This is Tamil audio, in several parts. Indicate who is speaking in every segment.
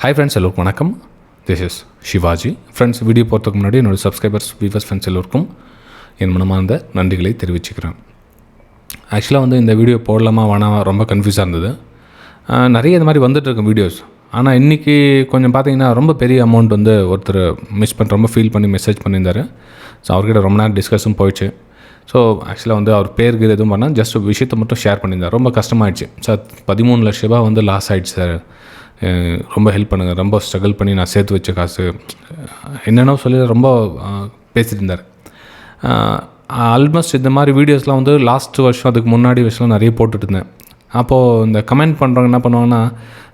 Speaker 1: ஹாய் ஃப்ரெண்ட்ஸ், எல்லோருக்கும் வணக்கம். This is Shivaji. Friends, video போகிறதுக்கு முன்னாடி என்னோடய சப்ஸ்கிரைபர்ஸ், வியூவர்ஸ், ஃப்ரெண்ட்ஸ் எல்லோருக்கும் என் மனமார்ந்த நன்றிகளை தெரிவிச்சுக்கிறேன். ஆக்சுவலாக இந்த வீடியோ போடலாமா வேணாம் ரொம்ப கன்ஃபியூஸாக இருந்தது. நிறைய இது மாதிரி வந்துட்டுருக்கும் வீடியோஸ். ஆனால் இன்றைக்கி கொஞ்சம் பார்த்தீங்கன்னா ரொம்ப பெரிய அமௌண்ட் ஒருத்தர் மிஸ் பண்ணி ரொம்ப ஃபீல் பண்ணி மெசேஜ் பண்ணியிருந்தார். ஸோ அவர்கிட்ட ரொம்ப நேரம் டிஸ்கஸும் போயிடுச்சு. ஸோ ஆக்சுவலாக அவர் பேருக்கு எதுவும் பண்ணால் ஜஸ்ட் விஷயத்தை மட்டும் ஷேர் பண்ணியிருந்தார். ரொம்ப கஷ்டமாயிடுச்சு. சார் 13 லட்ச ரூபா லாஸ் ஆகிடுச்சு சார், ரொம்ப ஹெல்ப் பண்ணுங்கள், ரொம்ப ஸ்ட்ரகிள் பண்ணி நான் சேர்த்து வச்ச காசு என்னென்ன சொல்லி ரொம்ப பேசிகிட்டு இருந்தார். ஆல்மோஸ்ட் இந்த மாதிரி வீடியோஸ்லாம் லாஸ்ட் வருஷம் அதுக்கு முன்னாடி வருஷம் நிறைய போட்டுட்டு இருந்தேன். அப்போது இந்த கமெண்ட் பண்ணுறவங்க என்ன பண்ணுவாங்கன்னா,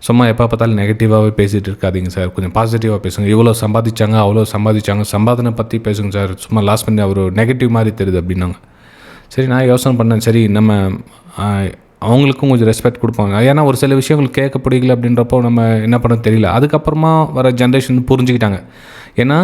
Speaker 1: சும்மா எப்போ பார்த்தாலும் நெகட்டிவாகவே பேசிகிட்டு இருக்காதிங்க சார், கொஞ்சம் பாசிட்டிவாக பேசுங்க, இவ்வளோ சம்பாதிச்சாங்க அவ்வளோ சம்பாதிச்சாங்க, சம்பாதனை பற்றி பேசுங்க சார், சும்மா லாஸ் பண்ணி அவர் நெகட்டிவ் மாதிரி தெரியுது அப்படின்னாங்க. சரி, நான் யோசனை பண்ணேன், சரி நம்ம அவங்களுக்கும் கொஞ்சம் ரெஸ்பெக்ட் கொடுப்பாங்க. ஏன்னா ஒரு சில விஷயங்கள் கேட்க பிடிக்கல அப்படின்றப்போ நம்ம என்ன பண்ண தெரியல. அதுக்கப்புறமா வர ஜென்ரேஷன் புரிஞ்சுக்கிட்டாங்க. ஏன்னா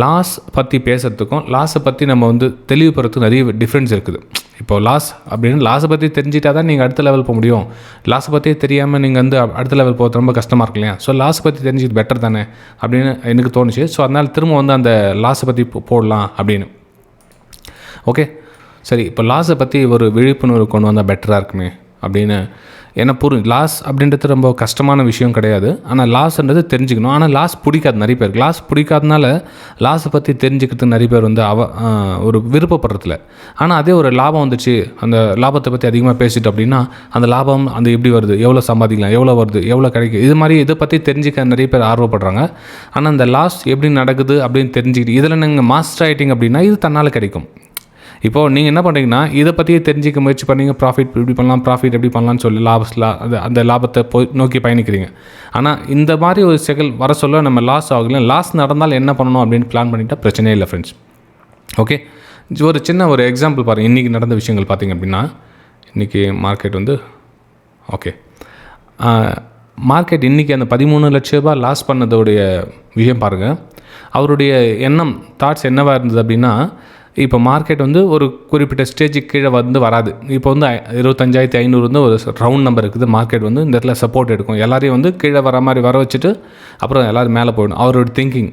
Speaker 1: லாஸ் பற்றி பேசுகிறதுக்கும் லாஸை பற்றி நம்ம தெளிவுபடுறதுக்கு நிறைய டிஃப்ரென்ஸ் இருக்குது. இப்போ லாஸ் அப்படின்னு லாஸை பற்றி தெரிஞ்சிட்டா தான் நீங்கள் அடுத்த லெவல் போக முடியும். லாஸை பற்றியே தெரியாமல் நீங்கள் அடுத்த லெவல் போகிறது ரொம்ப கஷ்டமாக இருக்கு இல்லையா? ஸோ லாஸை பற்றி தெரிஞ்சுக்கிட்டு பெட்டர் தானே அப்படின்னு எனக்கு தோணுச்சு. ஸோ அதனால் திரும்ப அந்த லாஸை பற்றி போடலாம் அப்படின்னு. ஓகே, சரி, இப்போ லாஸை பற்றி ஒரு விழிப்புணர்வு கொண்டு வந்தால் பெட்டராக இருக்குமே அப்படின்னு ஏன்னா லாஸ் அப்படின்றது ரொம்ப கஷ்டமான விஷயம் கிடையாது. ஆனால் லாஸ்ன்றது தெரிஞ்சுக்கணும். ஆனால் லாஸ் பிடிக்காது நிறைய பேர். லாஸ் பிடிக்காதனால லாஸை பற்றி தெரிஞ்சுக்கிறதுக்கு நிறைய பேர் ஒரு விருப்பப்படுறதில்ல. ஆனால் அதே ஒரு லாபம் வந்துச்சு, அந்த லாபத்தை பற்றி அதிகமாக பேசிட்டோம் அப்படின்னா அந்த லாபம் எப்படி வருது, எவ்வளோ சம்பாதிக்கலாம், எவ்வளோ வருது, எவ்வளோ கிடைக்கும், இது மாதிரி இதை பற்றி தெரிஞ்சுக்க நிறைய பேர் ஆர்வப்படுறாங்க. ஆனால் அந்த லாஸ் எப்படி நடக்குது அப்படின்னு தெரிஞ்சுக்கிட்டு இதில் நீங்கள் மாஸ்டர் ஆகிட்டிங்க அப்படின்னா இது தன்னால் கிடைக்கும். இப்போது நீங்கள் என்ன பண்ணுறீங்கன்னா இதை பற்றியே தெரிஞ்சிக்க முயற்சி பண்ணீங்க, ப்ராஃபிட் எப்படி பண்ணலாம், ப்ராஃபிட் எப்படி பண்ணலான்னு சொல்லி அந்த லாபத்தை நோக்கி பயணிக்கிறீங்க. ஆனால் இந்த மாதிரி ஒரு செகல் வர சொல்ல நம்ம லாஸ் ஆகலை. லாஸ் நடந்தால் என்ன பண்ணணும் அப்படின்னு பிளான் பண்ணிட்டால் பிரச்சனையே இல்லை ஃப்ரெண்ட்ஸ். ஓகே, ஒரு சின்ன ஒரு எக்ஸாம்பிள் பாருங்கள். இன்றைக்கி நடந்த விஷயங்கள் பார்த்திங்க அப்படின்னா, இன்றைக்கி மார்க்கெட் ஓகே மார்க்கெட் இன்றைக்கி அந்த 13 லட்ச ரூபா லாஸ் பண்ணதோடைய விஷயம் பாருங்கள். அவருடைய தாட்ஸ் என்னவாக இருந்தது அப்படின்னா, இப்போ மார்க்கெட் ஒரு குறிப்பிட்ட ஸ்டேஜுக்கு கீழே வராது. இப்போ 25,500 ஒரு ரவுண்ட் நம்பர் இருக்குது. மார்க்கெட் இந்த இடத்துல சப்போர்ட் எடுக்கும், எல்லாரையும் கீழே வர மாதிரி வர வச்சுட்டு அப்புறம் எல்லோரும் மேலே போயிடும். அவரோட திங்கிங்.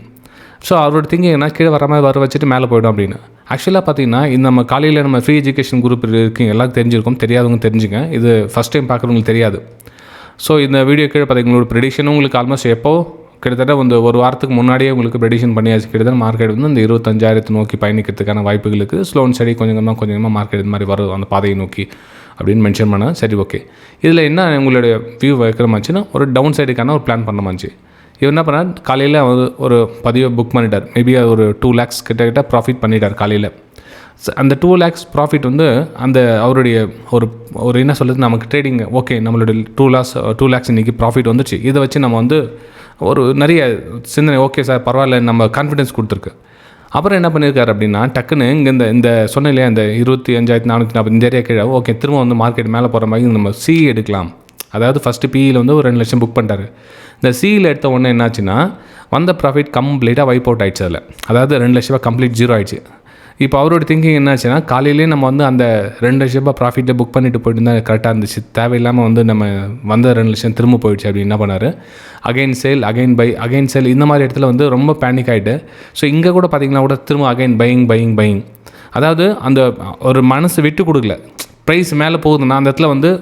Speaker 1: ஸோ அவரோட திங்கிங் என்ன, கீழே வர மாதிரி வர வச்சுட்டு மேலே போயிடும் அப்படின்னு. ஆக்சுவலாக பார்த்தீங்கன்னா நம்ம காலையில் நம்ம ஃப்ரீ எஜுகேஷன் குரூப் இருக்குங்க, எல்லாருக்கும் தெரிஞ்சிருக்கும். தெரியாதவங்க தெரிஞ்சுங்க, இது ஃபஸ்ட் டைம் பார்க்குறவங்களுக்கு தெரியாது. ஸோ இந்த வீடியோ கீழே பார்த்தீங்கன்னா உங்களோட ப்ரெடிக்ஷனும் உங்களுக்கு ஆல்மோஸ்ட் கிட்டத்தட்ட ஒரு வாரத்துக்கு முன்னாடியே உங்களுக்கு ப்ரெடிக்ஷன் பண்ணியாச்சு. கிட்டத்தட்ட மார்க்கெட் இந்த 25,000 நோக்கி பயணிக்கிறதுக்கான வாய்ப்புகளுக்கு ஸ்லோ அண்ட் ஸ்டடி கொஞ்சம் கொஞ்சமாக மார்க்கெட் இது மாதிரி வரும் அந்த பாதையை நோக்கி அப்படின்னு மென்ஷன் பண்ணால் சரி. ஓகே, இதில் என்ன உங்களுடைய வியூ வைக்கிற மாதிரிச்சுன்னா ஒரு டவுன் சைடுக்கான ஒரு பிளான் பண்ண மாதிரி. இவர் என்ன பண்ணார், காலையில் ஒரு பதிவை புக் பண்ணிட்டார். மேபி ஒரு 2 lakhs கிட்ட ப்ராஃபிட் பண்ணிட்டார் காலையில். அந்த 2 lakhs ப்ராஃபிட் அந்த அவருடைய ஒரு என்ன சொல்கிறது, நமக்கு ட்ரேடிங் ஓகே, நம்மளுடைய 2 lakhs இன்றைக்கி ப்ராஃபிட் வந்துச்சு. இதை வச்சு நம்ம ஒரு நிறைய சிந்தனை, ஓகே சார் பரவாயில்ல, நம்ம கான்ஃபிடென்ஸ் கொடுத்துருக்கு. அப்புறம் என்ன பண்ணியிருக்காரு அப்படின்னா, டக்குன்னு இங்கே இந்த சொன்ன இல்லையா, இந்த 25,440 இந்த ஏரியா கீழே ஓகே திரும்ப மார்க்கெட் மேலே போகிற மாதிரி நம்ம சி எடுக்கலாம். அதாவது ஃபஸ்ட்டு பியில் ஒரு 2 லட்சம் புக் பண்ணிட்டாரு. இந்த சியில் எடுத்த உடனே என்னாச்சுன்னா வந்த ப்ராஃபிட் கம்ப்ளீட்டாக வைப் அவுட் ஆகிடுச்சு. அதில் அதாவது 2 லட்ச ரூபா கம்ப்ளீட் ஜீரோ ஆகிடுச்சு. இப்போ அவரோட திங்கிங் என்னாச்சுன்னா, காலையிலே நம்ம அந்த 2 லட்ச ரூபா ப்ராஃபிட்டை புக் பண்ணிட்டு போயிட்டு இருந்தால் கரெக்டாக இருந்துச்சு, தேவையில்லாமல் நம்ம வந்த 2 லட்சம் திரும்ப போயிடுச்சு அப்படின்னு என்ன பண்ணார், again sale, again buy, again sale, இந்த மாதிரி இடத்துல ரொம்ப பேனிக் ஆகிட்டு. ஸோ இங்கே கூட பார்த்திங்கன்னா கூட திரும்ப அகைன் பையிங். அதாவது அந்த ஒரு மனசு விட்டு கொடுக்கல. ப்ரைஸ் மேலே போகுதுன்னா அந்த இடத்துல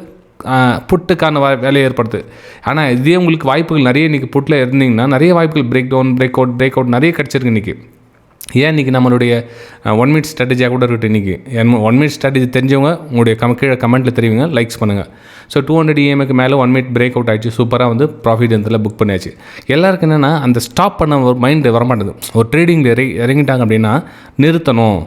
Speaker 1: புட்டுக்கான வேலையை ஏற்படுது. ஆனால் இதே உங்களுக்கு வாய்ப்புகள் நிறைய இன்றைக்கி புட்டில் இருந்தீங்கன்னா நிறைய வாய்ப்புகள் பிரேக் அவுட் நிறைய கிடச்சிருக்கு இன்றைக்கி. ஏன் இன்றைக்கி நம்மளுடைய 1 minute ஸ்ட்ராட்டஜியாக கூட இருக்கட்டும். இன்றைக்கி 1 minute ஸ்ட்ராட்டஜி தெரிஞ்சவங்க உங்களுடைய கீழே கமெண்ட்டில் தெரிவிங்க, லைக்ஸ் பண்ணுங்கள். ஸோ 200 EMக்கு மேலே 1 minute பிரேக் அவுட் ஆகிடுச்சு. சூப்பராக ப்ராஃபிட் இதில் புக் பண்ணியாச்சு. எல்லாருக்கும் என்னென்னா அந்த ஸ்டாப் பண்ண ஒரு மைண்டு வரமாட்டேது. ஒரு ட்ரேடிங்கில் இறங்கிட்டாங்க அப்படின்னா நிறுத்தணும்,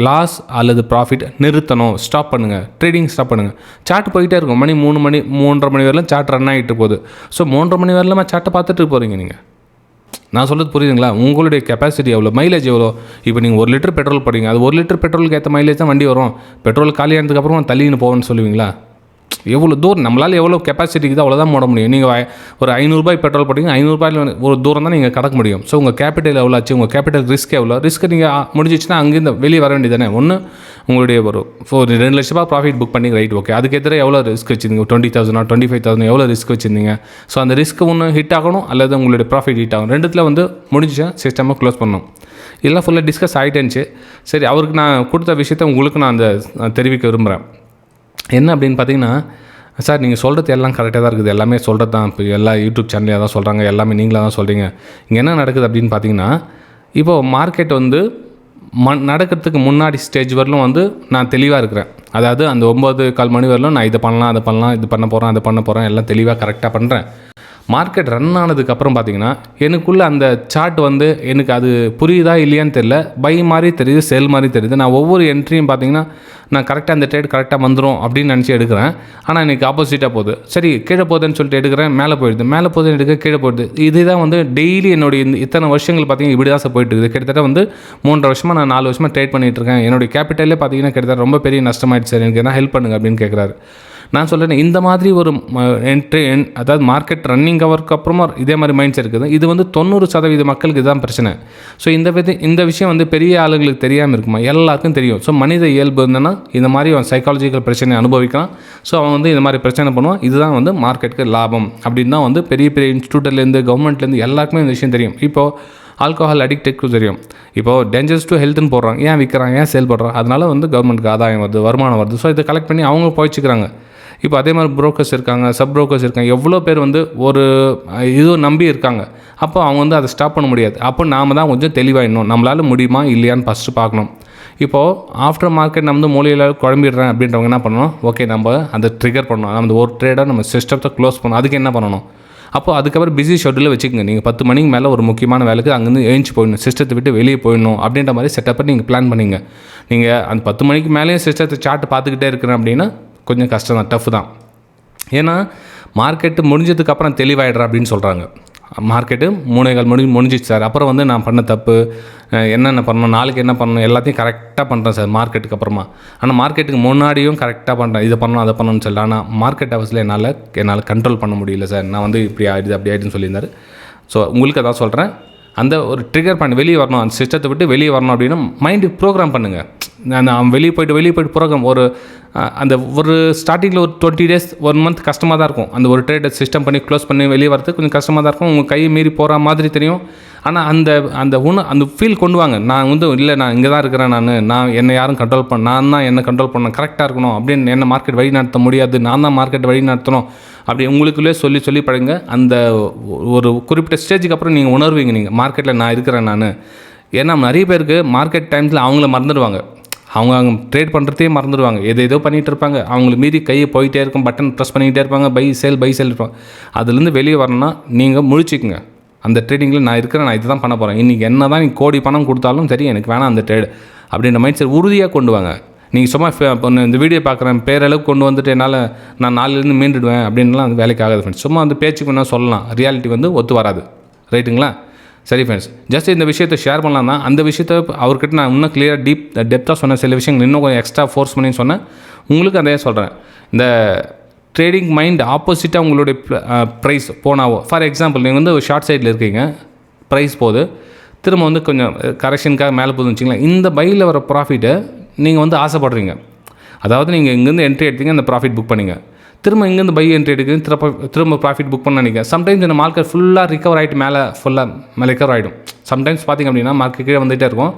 Speaker 1: லாஸ் அல்லது ப்ராஃபிட் நிறுத்தணும், ஸ்டாப் பண்ணுங்கள், ட்ரேடிங் ஸ்டாப் பண்ணுங்கள். சார்ட் போயிட்டே இருக்கும். 3:30 மணி வரலாம் சார்ட் ரன் ஆகிட்டு போகுது. ஸோ 3:30 மணி வரலாமா சார்ட்டை பார்த்துட்டு போகிறீங்க நீங்கள். நான் சொல்கிறது புரியுதுங்களா? உங்களுடைய கெப்பாசிட்டி எவ்வளோ, மைலேஜ் எவ்வளோ. இப்போ நீங்கள் 1 லிட்டர் பெட்ரோல் போடுறீங்க, அது 1 லிட்டர் பெட்ரோலுக்கு ஏற்ற மைலேஜ் தான் வண்டி வரும். பெட்ரோல் காலியானதுக்கப்புறம் தள்ளின்னு போவேன்னு சொல்லுவீங்களா? எவ்வளோ தூரம் நம்மளால் எவ்வளோ கெப்பாசிட்டிக்கு தான் அவ்வளோதான் போட முடியும். நீங்கள் ஒரு 500 ரூபாய் பெட்ரோல் போட்டிங்க, 500 ரூபாயில் ஒரு தூரம் தான் நீங்கள் கடக்க முடியும். ஸோ உங்கள் கேபிட்டல் எவ்வளோ ஆச்சு, உங்கள் கேபிட்டல் ரிஸ்க் எவ்வளோ, ரிஸ்க்கு நீங்கள் முடிஞ்சிச்சுன்னா அங்கேருந்து வெளியே வர வேண்டியது தானே. ஒன்று உங்களுடைய ஒரு 2 லட்ச ரூபா ப்ராஃபிட் புக் பண்ணி ரைட் ஓகே, அதுக்கேற்ற எவ்வளோ ரிஸ்க் வச்சுருந்தீங்க, 20,000 25,000 எவ்வளோ ரிஸ்க் வச்சுருந்தீங்க. ஸோ அந்த ரிஸ்க் ஒன்று ஹிட் ஆகணும் அல்லது உங்களுடைய ப்ராஃபிட் ஹிட் ஆகும். ரெண்டுத்தில் வந்து முடிஞ்சிச்சா சிஸ்டமாக க்ளோஸ் பண்ணணும். இதெல்லாம் ஃபுல்லாக டிஸ்கஸ் ஆகிட்டேன்ச்சு. சரி, அவருக்கு நான் கொடுத்த விஷயத்த உங்களுக்கு நான் தெரிவிக்க விரும்புகிறேன். என்ன அப்படின்னு பார்த்தீங்கன்னா, சார் நீங்கள் சொல்கிறது எல்லாம் கரெக்டாக தான் இருக்குது, எல்லாமே சொல்கிறது தான், இப்போ எல்லா யூடியூப் சேனல்லையும் தான் சொல்கிறாங்க, எல்லாமே நீங்களாக தான் சொல்கிறீங்க. இங்கே என்ன நடக்குது அப்படின்னு பார்த்தீங்கன்னா, இப்போது மார்க்கெட் வந்து நடக்கிறதுக்கு முன்னாடி ஸ்டேஜ் வரலும் வந்து நான் தெளிவாக இருக்கிறேன். அதாவது அந்த 9:15 மணி வரலும் நான் இதை பண்ணலாம், அதை பண்ணலாம், இது பண்ண போகிறேன், அதை பண்ண போகிறேன், எல்லாம் தெளிவாக கரெக்டாக பண்ணுறேன். மார்க்கெட் ரன் ஆனதுக்கப்புறம் பார்த்தீங்கன்னா எனக்குள்ளே அந்த சார்ட் வந்து எனக்கு அது புரியுதா இல்லையான்னு தெரியல, பை மாதிரி தெரியுது, செல் மாதிரி தெரியுது. நான் ஒவ்வொரு என்ட்ரியும் பார்த்தீங்கன்னா நான் கரெக்டாக அந்த ட்ரேட் கரெக்டாக வந்துடும் அப்படின்னு நினச்சி எடுக்கிறேன். ஆனால் எனக்கு ஆப்போசிட்டாக போகுது. சரி கீழே போகுதுன்னு சொல்லிட்டு எடுக்கிறேன், மேலே போயிடுது, மேலே போகுதுன்னு எடுக்க கீழே போயிடுது. இதுதான் வந்து டெய்லி என்னுடைய இத்தனை வருஷங்கள் பார்த்தீங்கன்னா இப்படி தான் சார் போயிட்டு இருக்குது. கிட்டத்தட்ட வந்து 3.5 வருஷமாக நான் 4 வருஷமாக ட்ரேட் பண்ணிகிட்டு இருக்கேன். என்னுடைய கேபிட்டலே பார்த்தீங்கன்னா கிட்டத்தட்ட ரொம்ப பெரிய நஷ்டமாயிடுச்சு சார், எனக்கு என்ன ஹெல்ப் பண்ணுங்க அப்படின்னு கேட்குறாரு. நான் சொல்கிறேன், இந்த மாதிரி ஒரு அதாவது மார்க்கெட் ரன்னிங் அவருக்கு அப்புறமா இதே மாதிரி மைண்ட் செட் இருக்குது. இது வந்து 90% மக்களுக்கு இதுதான் பிரச்சனை. ஸோ இந்த விஷயம் வந்து பெரிய ஆளுங்களுக்கு தெரியாமல் இருக்குமா, எல்லாருக்கும் தெரியும். ஸோ மனித இயல்பு இருந்ததுன்னா இந்த மாதிரி அவன் சைக்காலஜிக்கல் பிரச்சனை அனுபவிக்கலாம். ஸோ அவன் வந்து இந்த மாதிரி பிரச்சனை பண்ணுவான். இதுதான் வந்து மார்க்கெட்டுக்கு லாபம் அப்படின்னு தான் வந்து பெரிய பெரிய இன்ஸ்டியூட்லேருந்து கவர்மெண்ட்லேருந்து எல்லாருக்குமே இந்த விஷயம் தெரியும். இப்போது ஆல்கோஹால் அடிக்டெக்கு தெரியும். இப்போது டேஞ்சர்ஸ் டு ஹெல்த்னு போடுறாங்க, ஏன் விற்கிறாங்க, ஏன் சேல் பண்ணுறாங்க, அதனால வந்து கவர்மெண்ட்டுக்கு ஆதாயம் வருது, வருமானம் வருது. ஸோ இதை கலெக்ட் பண்ணி அவங்க போயிச்சுக்கிறாங்க. இப்போ அதே மாதிரி புரோக்கர்ஸ் இருக்காங்க, சப் புரோக்கர்ஸ் இருக்காங்க, எவ்வளோ பேர் வந்து ஒரு இது நம்பி இருக்காங்க. அப்போ அவங்க வந்து அதை ஸ்டாப் பண்ண முடியாது. அப்போ நாம் தான் கொஞ்சம் தெளிவாகிடணும், நம்மளால் முடியுமா இல்லையான்னு ஃபஸ்ட்டு பார்க்கணும். இப்போது ஆஃப்டர் மார்க்கெட் நம்ம வந்து மூலையில் குழம்பிடுறேன் அப்படின்றவங்க என்ன பண்ணணும், ஓகே நம்ம அதை ட்ரிகர் பண்ணணும், நம்ம ஒரு ட்ரேடாக நம்ம சிஸ்டத்தை க்ளோஸ் பண்ணணும். அதுக்கு என்ன பண்ணணும், அப்போது அதுக்கப்புறம் பிஸி ஷெட்யூலில் வச்சுக்கோங்க. நீங்கள் 10 மணிக்கு மேலே ஒரு முக்கியமான வேலைக்கு அங்கேருந்து எழுந்துச்சு போயிடணும், சிஸ்டத்தை விட்டு வெளியே போயிடணும் அப்படின்ற மாதிரி செட்டப்பை நீங்கள் பிளான் பண்ணிங்க. நீங்கள் அந்த 10 மணிக்கு மேலேயும் சிஸ்டத்தை சார்ட்டு பார்த்துக்கிட்டே இருக்கிறேன் அப்படின்னா கொஞ்சம் கஷ்டம் தான், டஃப் தான். ஏன்னா மார்க்கெட்டு முடிஞ்சதுக்கப்புறம் தெளிவாயிடுறா அப்படின்னு சொல்கிறாங்க. மார்க்கெட்டு 3:15 மணி முடிஞ்சிச்சு சார், அப்புறம் வந்து நான் பண்ண தப்பு என்னென்ன பண்ணணும், நாளைக்கு என்ன பண்ணணும், எல்லாத்தையும் கரெக்டாக பண்ணுறேன் சார் மார்க்கெட்டுக்கு அப்புறமா. ஆனால் மார்க்கெட்டுக்கு முன்னாடியும் கரெக்டாக பண்ணுறேன், இதை பண்ணணும் அதை பண்ணணும்னு சொல்லலாம். ஆனால் மார்க்கெட் ஹவர்ஸில் என்னால் கண்ட்ரோல் பண்ண முடியல சார், நான் வந்து இப்படி ஆகிடுது அப்படி ஆகிடுன்னு சொல்லியிருந்தார். ஸோ உங்களுக்கு அதான் சொல்கிறேன், அந்த ஒரு ட்ரிகர் பண்ணி வெளியே வரணும், அந்த சிஸ்டத்தை விட்டு வெளியே வரணும் அப்படின்னா மைண்டு ப்ரோக்ராம் பண்ணுங்கள். நான் வெளியே போய்ட்டு ப்ரோக்ராம் அந்த ஒரு ஸ்டார்டிங்கில் ஒரு 20 days 1 month கஷ்டமாக தான் இருக்கும். அந்த ஒரு ட்ரேடை சிஸ்டம் பண்ணி க்ளோஸ் பண்ணி வெளியே வரது கொஞ்சம் கஷ்டமாக தான் இருக்கும், உங்கள் கையை மீறி போகிற மாதிரி தெரியும். ஆனால் அந்த ஃபீல் கொண்டு வாங்க. நான் வந்து இல்லை நான் இங்கே தான் இருக்கிறேன், நான் என்னை யாரும் கண்ட்ரோல் நான் தான் என்னை கண்ட்ரோல் பண்ண கரெக்டாக இருக்கணும் அப்படின்னு, என்ன மார்க்கெட் வழி நடத்த முடியாது, நான் தான் மார்க்கெட் வழி நடத்தணும் அப்படி உங்களுக்குள்ளே சொல்லி பழங்க. அந்த ஒரு குறிப்பிட்ட ஸ்டேஜுக்கு அப்புறம் நீங்கள் உணர்வீங்க, நீங்கள் மார்க்கெட்டில் நான் இருக்கிறேன் நான். ஏன்னா நிறைய பேருக்கு மார்க்கெட் டைம்ஸில் அவங்கள மறந்துடுவாங்க, அவங்க ட்ரேட் பண்ணுறதே மறந்துடுவாங்க, ஏதோ பண்ணிகிட்டு இருப்பாங்க, அவங்களுக்கு மீறி கையை போயிட்டே இருக்கும், பட்டன் ப்ரெஸ் பண்ணிக்கிட்டே இருப்பாங்க, பை சேல் இருப்பாங்க. அதுலேருந்து வெளியே வரணும்னா நீங்கள் முழிச்சிக்கங்க, அந்த ட்ரேடிங்கில் நான் இருக்கிறேன், நான் இது தான் பண்ண போகிறேன், இன்றைக்கி என்ன தான் நீங்கள் கோடி பணம் கொடுத்தாலும் சரி எனக்கு வேணாம் அந்த ட்ரேடு அப்படின்ற மைண்ட் செட் உறுதியாக கொண்டு வாங்க. நீங்கள் சும்மா இந்த வீடியோ பார்க்குறேன் பேரளவுக்கு கொண்டு வந்துட்டு நான் நாளிலேருந்து மீண்டுடுவேன் அப்படின்லாம் அந்த வேலைக்கு ஆகாது ஃப்ரெண்ட்ஸ். சும்மா அந்த பேச்சுக்கு வேணால் சொல்லலாம், ரியாலிட்டி வந்து ஒத்து வராது, ரைட்டுங்களா? சரி ஃப்ரெண்ட்ஸ், ஜஸ்ட் இந்த விஷயத்தை ஷேர் பண்ணலாம் தான். அந்த விஷயத்தை அவர்கிட்ட நான் இன்னும் கிளியராக டெப்த்தாக சொன்னேன், சில விஷயங்கள் இன்னும் கொஞ்சம் எக்ஸ்ட்ரா ஃபோர்ஸ் பண்ணி சொன்னேன். உங்களுக்கு அதே சொல்கிறேன், இந்த ட்ரேடிங் மைண்ட் ஆப்போசிட்டாக உங்களுடைய ப்ரைஸ் போனாவோ, ஃபார் எக்ஸாம்பிள் நீங்கள் வந்து ஒரு ஷார்ட் சைடில் இருக்கீங்க, ப்ரைஸ் போகுது, திரும்ப வந்து கொஞ்சம் கரெக்ஷனுக்காக மேலே போகுதுன்னு வச்சிங்களேன், இந்த பையில் வர ப்ராஃபிட்டை நீங்கள் வந்து ஆசைப்படுறீங்க. அதாவது நீங்கள் இங்கேருந்து என்ட்ரி எடுத்தீங்க, அந்த ப்ராஃபிட் புக் பண்ணிங்க, திரும்ப இங்கேருந்து பை என்ட்ரி எடுக்குது, திரும்ப ப்ராஃபிட் புக் பண்ண நினைக்கிறேன். சம்டைம்ஸ் இந்த மார்க்கெட் ஃபுல்லாக ரிகவர் ஆகிட்டு மேலே ரிகவர் ஆகிடும். சம்டைம்ஸ் பார்த்திங்க அப்படின்னா மார்க்கெட் கீழே வந்துகிட்டே இருக்கும்,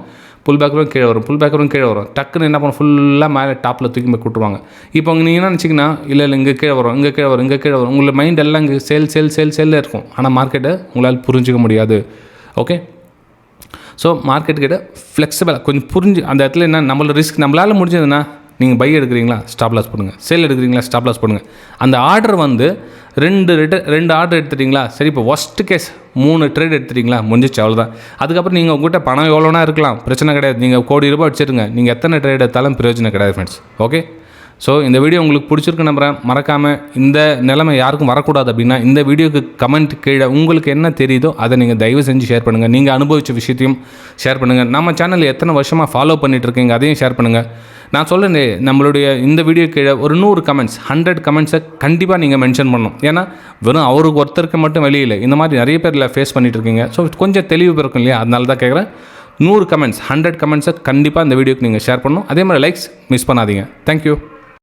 Speaker 1: புல் பேக்கரும் கீழே வரும், புல் பேக்கரும் கீழே வரும், டக்குன்னு என்ன பண்ணும் ஃபுல்லாக மேலே டாப்பில் தூக்கி போய் கூட்டுருவாங்க. இப்போ நீங்கள் என்ன நினச்சிங்கன்னா இல்லை இங்கே கீழே வரும், இங்கே கீழே வரும், உங்களை மைண்ட் எல்லாம் இங்கே சேல் இருக்கும். ஆனால் மார்க்கெட்டை உங்களால் புரிஞ்சிக்க முடியாது. ஓகே, ஸோ மார்க்கெட்டுக்கிட்ட ஃப்ளெக்சிபிளாக கொஞ்சம் புரிஞ்சு அந்த இடத்துல என்ன நம்மளோட ரிஸ்க் நம்மளால் முடிஞ்சதுன்னா, நீங்கள் பை எடுக்கிறீங்களா ஸ்டாப் லாஸ் பண்ணுங்கள், சேல் எடுக்கிறீங்களா ஸ்டாப் லாஸ் பண்ணுங்கள். அந்த ஆர்டர் வந்து 2 ஆர்டர் எடுத்துட்டிங்களா, சரி இப்போ ஒஸ்ட் கேஸ் 3 ட்ரேட் எடுத்துட்டிங்களா, முடிஞ்சிச்சு, அவ்வளோதான். அதுக்கப்புறம் நீங்கள் உங்கள்கிட்ட பணம் எவ்வளோனா இருக்கலாம், பிரச்சனை கிடையாது, நீங்கள் ₹1 கோடி வச்சுருங்க, நீங்கள் எத்தனை ட்ரேட் எடுத்தாலும் பிரயோஜனம் கிடையாது ஃப்ரெண்ட்ஸ். ஓகே, ஸோ இந்த வீடியோ உங்களுக்கு பிடிச்சிருக்கு நம்புகிறேன். மறக்காமல் இந்த நிலைமை யாருக்கும் வரக்கூடாது அப்படின்னா இந்த வீடியோக்கு கமெண்ட் கீழே உங்களுக்கு என்ன தெரியுதோ அதை நீங்கள் தயவு செஞ்சு ஷேர் பண்ணுங்கள். நீங்கள் அனுபவித்த விஷயத்தையும் ஷேர் பண்ணுங்கள். நம்ம சேனல் எத்தனை வருஷமாக ஃபாலோ பண்ணிகிட்டு இருக்கீங்க அதையும் ஷேர் பண்ணுங்கள். நான் சொல்கிறேன், நம்மளுடைய இந்த வீடியோ கீழே ஒரு 100 கமெண்ட்ஸ் 100 கமெண்ட்ஸை கண்டிப்பாக நீங்கள் மென்ஷன் பண்ணணும். ஏன்னா வெறும் அவருக்கு ஒருத்தருக்கு மட்டும் வெளியில் இந்த மாதிரி நிறைய பேரில் ஃபேஸ் பண்ணிகிட்டு இருக்கீங்க. ஸோ கொஞ்சம் தெளிவு இருக்கும் இல்லையா, அதனால தான் கேட்குறேன். 100 கமெண்ட்ஸ் 100 கமெண்ட்ஸை கண்டிப்பாக இந்த வீடியோக்கு நீங்கள் ஷேர் பண்ணணும். அதே மாதிரி லைக்ஸ் மிஸ் பண்ணாதீங்க. தேங்க்யூ.